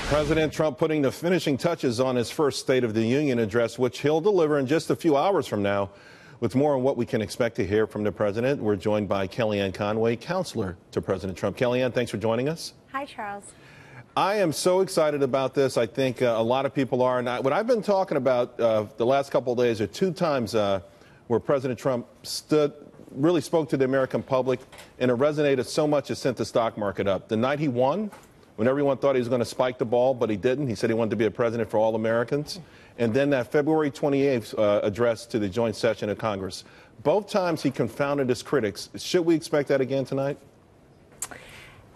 President Trump putting the finishing touches on his first State of the Union address, which he'll deliver in just a few hours from now. With more on what we can expect to hear from the president, we're joined by Kellyanne Conway, counselor to President Trump. Kellyanne, thanks for joining us. Hi, Charles. I am so excited about this. I think a lot of people are. And what I've been talking about the last couple of days are two times where President Trump really spoke to the American public, and it resonated so much it sent the stock market up. The night he won, when everyone thought he was going to spike the ball, but he didn't. He said he wanted to be a president for all Americans. And then that February 28th address to the joint session of Congress. Both times he confounded his critics. Should we expect that again tonight?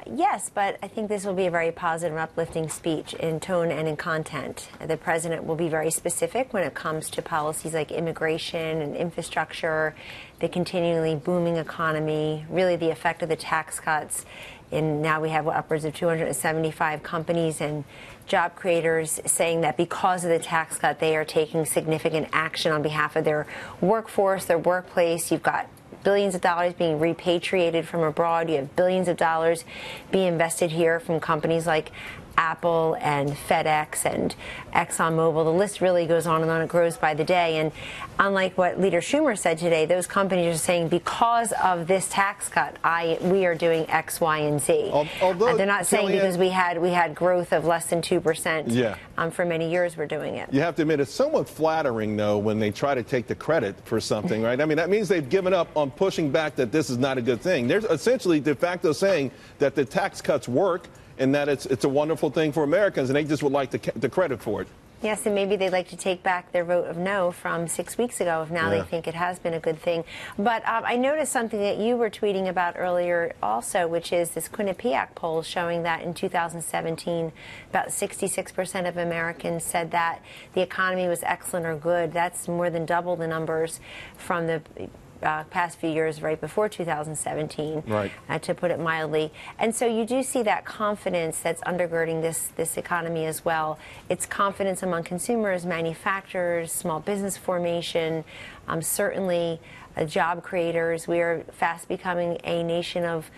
Yes, but I think this will be a very positive and uplifting speech in tone and in content. The president will be very specific when it comes to policies like immigration and infrastructure, the continually booming economy, really the effect of the tax cuts. And now we have upwards of 275 companies and job creators saying that because of the tax cut, they are taking significant action on behalf of their workforce, their workplace. You've got billions of dollars being repatriated from abroad. You have billions of dollars being invested here from companies like Apple and FedEx and ExxonMobil. The list really goes on and on. It grows by the day. And unlike what Leader Schumer said today, those companies are saying because of this tax cut, we are doing X, Y, and Z. Although they're not saying because we had growth of less than 2%. Yeah. For many years we're doing it. You have to admit it's somewhat flattering, though, when they try to take the credit for something, right? I mean, that means they've given up on pushing back that this is not a good thing. They're essentially de facto saying that the tax cuts work and that it's a wonderful thing for Americans, and they just would like the credit for it. Yes, and maybe they'd like to take back their vote of no from 6 weeks ago if now they think it has been a good thing. But I noticed something that you were tweeting about earlier also, which is this Quinnipiac poll showing that in 2017, about 66% of Americans said that the economy was excellent or good. That's more than double the numbers from the past few years right before 2017, right. To put it mildly. And so you do see that confidence that's undergirding this economy as well. It's confidence among consumers, manufacturers, small business formation, certainly job creators. We are fast becoming a nation of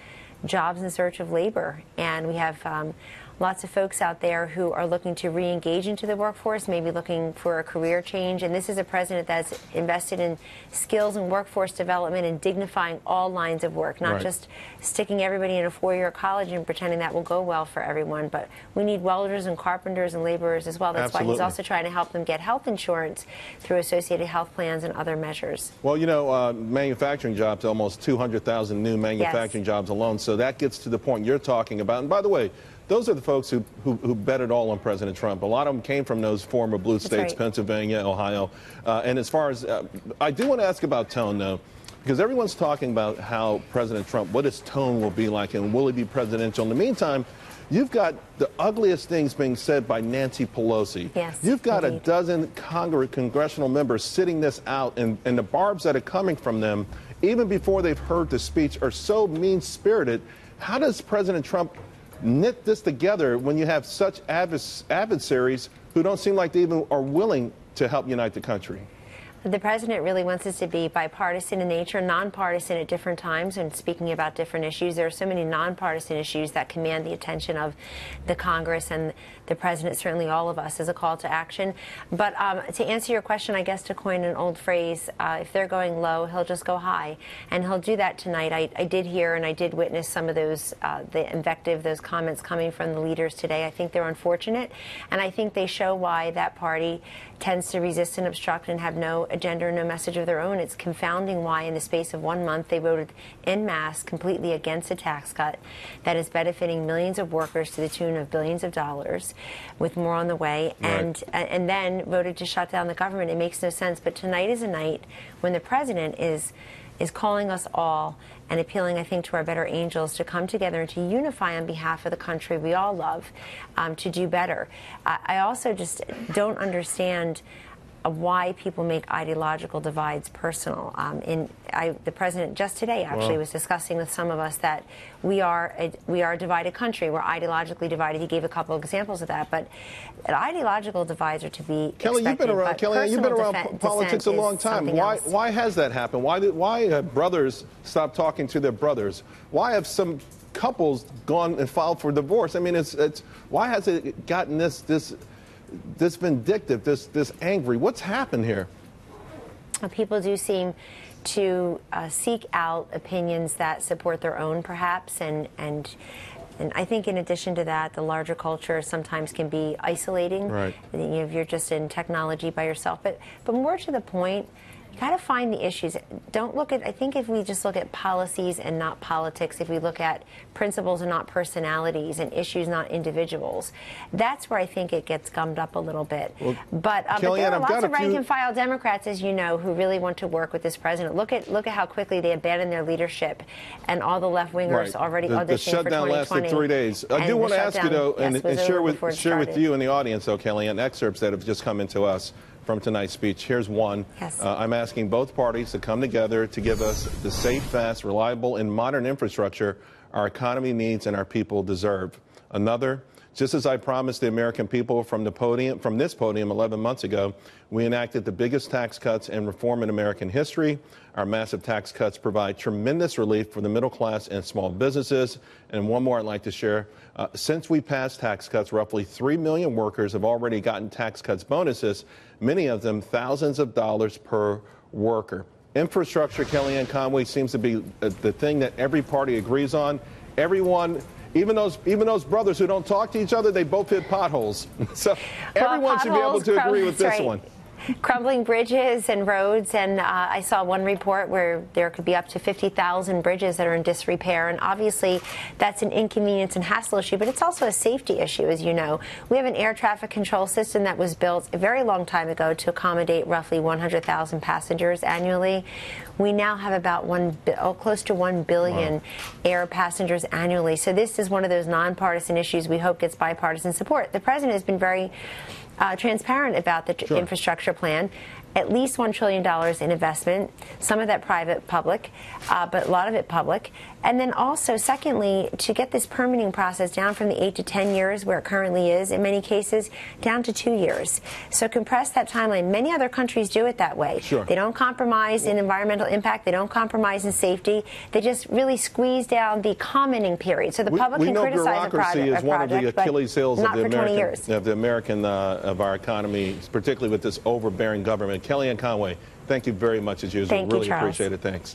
jobs in search of labor, and we have lots of folks out there who are looking to re-engage into the workforce, maybe looking for a career change. And this is a president that's invested in skills and workforce development and dignifying all lines of work, not just sticking everybody in a four-year college and pretending that will go well for everyone. But we need welders and carpenters and laborers as well. That's why he's also trying to help them get health insurance through associated health plans and other measures. Well, you know, manufacturing jobs, almost 200,000 new manufacturing jobs alone. So that gets to the point you're talking about. And by the way, those are the folks who bet it all on President Trump. A lot of them came from those former blue states, Pennsylvania, Ohio. And as far as I do want to ask about tone, though, because everyone's talking about how President Trump, what his tone will be like, and will he be presidential. In the meantime, you've got the ugliest things being said by Nancy Pelosi. Yes, you've got a dozen congressional members sitting this out, and the barbs that are coming from them, even before they've heard the speech, are so mean-spirited. How does President Trump knit this together when you have such adversaries who don't seem like they even are willing to help unite the country? The president really wants us to be bipartisan in nature, nonpartisan at different times, and speaking about different issues. There are so many nonpartisan issues that command the attention of the Congress and the president, certainly all of us, as a call to action. But to answer your question, I guess to coin an old phrase, if they're going low, he'll just go high. And he'll do that tonight. I did hear and I did witness some of those, the invective, those comments coming from the leaders today. I think they're unfortunate, and I think they show why that party tends to resist and obstruct and have no agenda or no message of their own. It's confounding why in the space of 1 month they voted en masse completely against a tax cut that is benefiting millions of workers to the tune of billions of dollars, with more on the way, and then voted to shut down the government. It makes no sense. But tonight is a night when the president is calling us all and appealing, I think, to our better angels to come together and to unify on behalf of the country we all love, to do better. I also just don't understand why people make ideological divides personal. The president just today actually was discussing with some of us that we are a divided country. We're ideologically divided. He gave a couple of examples of that, but ideological divides are to be Kelly, expected. Kellyanne, you've been around politics a long time. Why has that happened? Why have brothers stopped talking to their brothers? Why have some couples gone and filed for divorce? I mean, why has it gotten this vindictive, this angry? What's happened here? People do seem to seek out opinions that support their own, perhaps, and I think in addition to that, the larger culture sometimes can be isolating. Right. If you're just in technology by yourself, but more to the point, you got to find the issues. Don't look at, I think if we just look at policies and not politics, if we look at principles and not personalities, and issues, not individuals, that's where I think it gets gummed up a little bit. Well, but there are lots of rank and file Democrats, as you know, who really want to work with this president. Look at how quickly they abandoned their leadership, and all the left-wingers already auditioning the shutdown for 2020. lasted 3 days. I do want to ask you, though, and share with you and the audience, though, Kellyanne, excerpts that have just come into us from tonight's speech. Here's one. Yes. I'm asking both parties to come together to give us the safe, fast, reliable, and modern infrastructure our economy needs and our people deserve. Another, just as I promised the American people from this podium 11 months ago, we enacted the biggest tax cuts and reform in American history. Our massive tax cuts provide tremendous relief for the middle class and small businesses. And one more I'd like to share. Since we passed tax cuts, roughly 3 million workers have already gotten tax cuts bonuses, many of them thousands of dollars per worker. Infrastructure, Kellyanne Conway, seems to be the thing that every party agrees on. Everyone, even those brothers who don't talk to each other, they both hit potholes. So everyone should be able to agree with this one. Crumbling bridges and roads, and I saw one report where there could be up to 50,000 bridges that are in disrepair, and obviously that's an inconvenience and hassle issue, but it's also a safety issue, as you know. We have an air traffic control system that was built a very long time ago to accommodate roughly 100,000 passengers annually. We now have about close to 1 billion air passengers annually. So this is one of those nonpartisan issues we hope gets bipartisan support. The president has been very transparent about the infrastructure plan. At least $1 trillion in investment, some of that private, public, but a lot of it public. And then also, secondly, to get this permitting process down from the 8 to 10 years where it currently is, in many cases, down to 2 years. So compress that timeline. Many other countries do it that way. Sure. They don't compromise in environmental impact. They don't compromise in safety. They just really squeeze down the commenting period. So the public can criticize a project. We know bureaucracy is one of the Achilles heels of the American of our economy, particularly with this overbearing government. Kellyanne Conway, thank you very much as usual. Thank you, really Charles. appreciate it. Thanks.